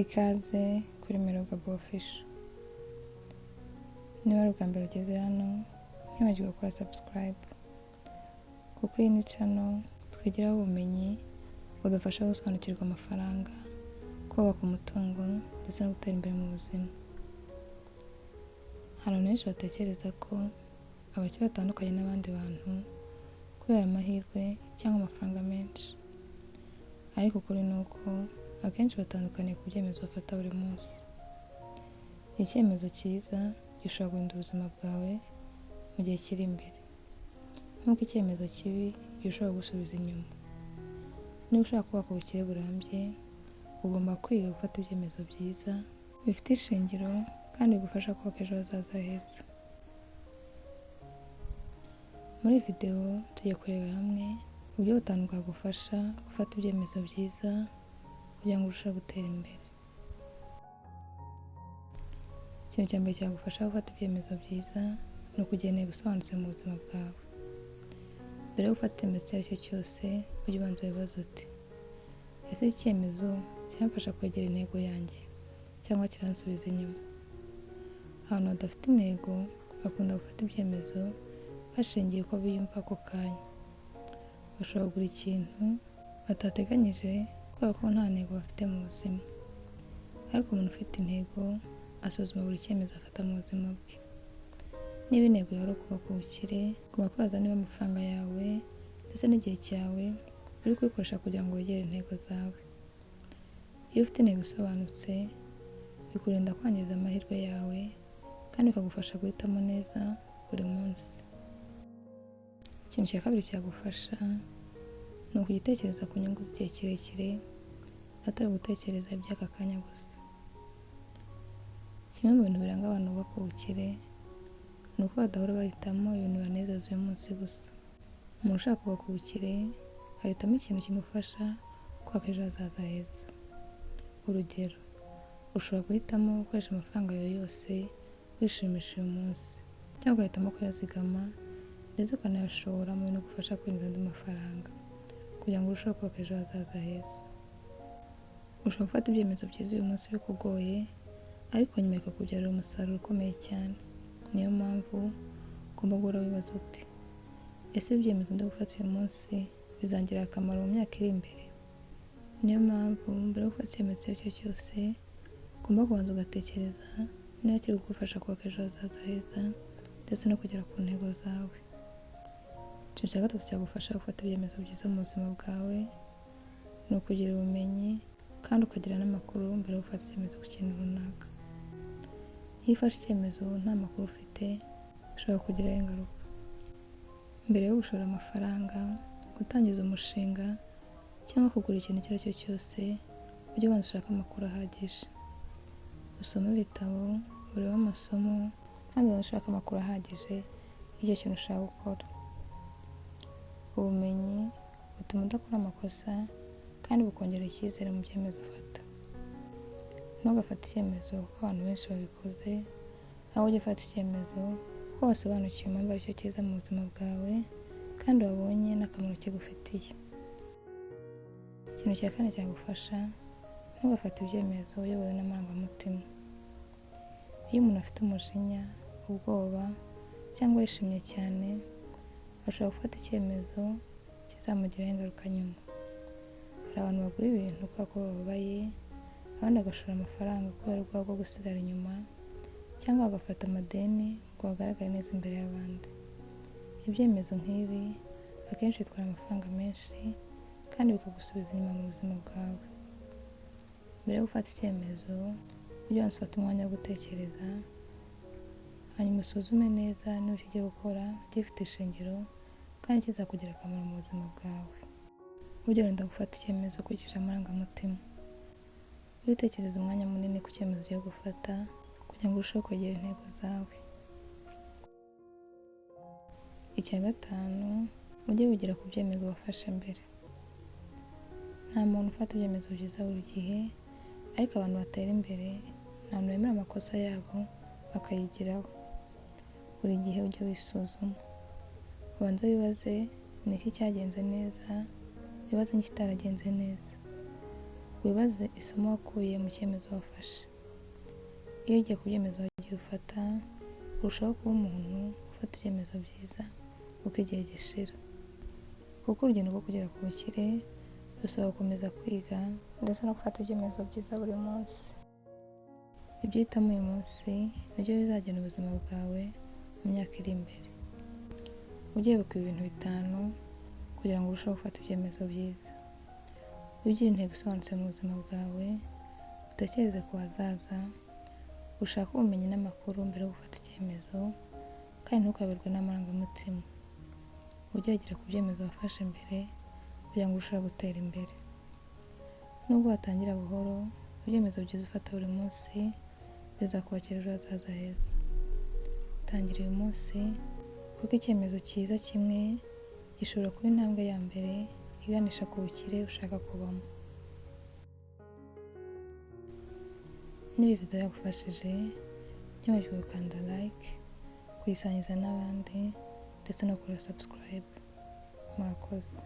Ikaze kuri Mirogabo Official. Niba ari ubwa mbere ugeze hano, ntiwibagirwe gukora subscribe, kuko iyi ni channel twigiraho ubumenyi budufasha gusobanukirwa amafaranga, kubaka umutungo ndetse no gutera imbere mu buzima. Hari abantu benshi batekereza ko abakire batandukanye n'abandi bantu kubera amahirwe cyangwa amafaranga menshi, ariko ukuri ni uko akenshi batandukaniye ku byemezo bafata buri munsi. Icyemezo cyiza gishobora guhindura ubuzima bwawe mu gihe kiri imbere, nk'uko icyemezo kibi gishobora gusubiza inyuma. Niba ushaka kubaka ubukire burambye, ugomba kwiga gufata ibyemezo byiza bifite ishingiro kandi bigufasha kubaka ejo hazaza heza. Muri video tugiye kurebera hamwe uburyo butanu bwagufasha gufata ibyemezo byiza kugira ngo urusheho gutera imbere. Ikintu cya mbere cyagufasha gufata ibyemezo byiza ni ukugira intego isobanutse mu buzima bwawe. Mbere yo gufata icyemezo icyo ari cyo cyose, ujye ubanza wibaza uti: ese iki cyemezo kiramfasha kwegera intego yanjye cyangwa kiransubiza inyuma? Abantu badafite intego bakunda gufata ibyemezo bashingiye uko biyumva ako kanya. Bashobora kugura ikintu batateganyije kubera ko nta ntego bafite mu buzima. Ariko umuntu ufite intego asuzuma buri cyemezo afata mu buzima bwe. Niba intego yawe ari ukubaka ubukire, ugomba kwibaza niba amafaranga yawe ndetse n'igihe cyawe uri kubikoresha kugira ngo wegere intego zawe. Iyo ufite intego isobanutse, bikurinda kwangiza amahirwe yawe kandi bikagufasha guhitamo neza buri munsi. Ikintu cya kabiri cyagufasha ni ukugitekereza ku nyungu z'igihe kirekire, atari gutekereza iby'aka kanya gusa. Kimwe mu bintu biranga abantu bubaka ubukire ni uko badahora bahitamo ibintu banezeza uyu munsi gusa. Umuntu ushaka kubaka ubukire ahitamo ikintu kimufasha kubaka ejo hazaza heza. Urugero, ushobora guhitamo gukoresha amafaranga yawe yose wishimisha uyu munsi, cyangwa ugahitamo kuyazigama ndetse ukanayashora mu bintu bigufasha kwinjiza andi mafaranga kugira ngo urusheho kubaka ejo hazaza heza. Ushobora gufata ibyemezo byiza uyu munsi bikugoye, ariko nyuma bikakubyarira umusaruro ukomeye cyane. Niyo mpamvu ugomba guhora wibaza uti: ese ibyemezo ndi gufata uyu munsi bizangirira akamaro mu myaka iri imbere? Niyo mpamvu mbere yo gufata icyemezo icyo ari cyo cyose, ugomba kubanza ugatekereza niba kiri kugufasha kubaka ejo hazaza heza ndetse no kugera ku ntego zawe. Ikintu cya gatatu cyagufasha gufata ibyemezo byiza mu buzima bwawe ni ukugira ubumenyi kandi ukagira n'amakuru mbere yo gufata icyemezo ku kintu runaka. Iyo ufashe icyemezo nta makuru ufite, bishobora kugiraho ingaruka. Mbere yo gushora amafaranga, gutangiza umushinga cyangwa kugura ikintu icyo ari cyo cyose, ujye ubanza ushaka amakuru ahagije. Usome ibitabo, urebe amasomo kandi ubanza ushaka amakuru ahagije y'icyo kintu ushaka gukora. Ubumenyi butuma udakora amakosa kandi bukongera icyizere mu byemezo ufata. Ntugafate icyemezo kuko abantu benshi babikoze, ahubwo ujye ufata icyemezo kuko wasobanukiwe impamvu ari cyo cyiza mu buzima bwawe kandi wabonye n'akamaro kigufitiye. Ikintu cya kane cyagufasha: ntugafate ibyemezo uyobowe n'amarangamutima. Iyo umuntu afite umujinya, ubwoba cyangwa yishimye cyane, ashobora gufata icyemezo kizamugiraho ingaruka nyuma. Hari abantu bagura ibintu kubera ko bababaye, abandi bagashora amafaranga kubera ubwoba bwo gusigara inyuma, cyangwa bagafata amadeni ngo bagaragare neza imbere y'abandi. Ibyemezo nk'ibi akenshi bitwara amafaranga menshi kandi bikagusubiza inyuma mu buzima bwawe. Mbere yo gufata icyemezo, ujye ubanza ufate umwanya wo gutekereza, hanyuma usuzume neza niba icyo ugiye gukora gifite ishingiro kandi kizakugirira akamaro mu buzima bwawe. Ujye wirinda gufata icyemezo ukurikije amarangamutima. Ujye utekereza umwanya munini ku cyemezo ugiye gufata kugira ngo urusheho kwegera intego zawe. Icya gatanu, ujye wigira ku byemezo wafashe mbere. Nta muntu ufata ibyemezo byiza buri gihe, ariko abantu batera imbere ni abantu bemera amakosa yabo bakayigiraho. Buri gihe ujye wisuzuma, ubanze wibaze ni iki cyagenze neza, wibaze n'ikitaragenze neza. wibaze isomo wakuye mu cyemezo wafashe. Iyo ugiye ku byemezo wagiye ufata, urushaho kuba umuntu ufata ibyemezo byiza uko igihe gishira, kuko urugendo rwo kugera ku bukire rusaba gukomeza kwiga ndetse no gufata ibyemezo byiza buri munsi. Ibyo uhitamo uyu munsi nibyo bizagena ubuzima bwawe mu myaka iri imbere. Ujye wibuka ibintu 5 kugira ngo urusheho gufata ibyemezo byiza. Ugire intego isobanutse mu buzima bwawe, utekereze ku hazaza, ushake ubumenyi n'amakuru mbere yo gufata icyemezo, kandi ntukaberwe n'amarangamutima. Ujye wegera ku byemezo wafashe mbere kugira ngo urusheho gutera imbere. Nubwo watangira buhoro, ibyemezo byiza ufata buri munsi bizakubakira ejo hazaza heza. Tangira uyu munsi, kuko icyemezo cyiza kimwe gishobora kuba intambwe ya mbere iganisha ku bukire ushaka kubamo. Niba iyi video yagufashije, ntiwibagirwe gukanda like, kuyisangiza n'abandi ndetse no kuri subscribe. Murakoze.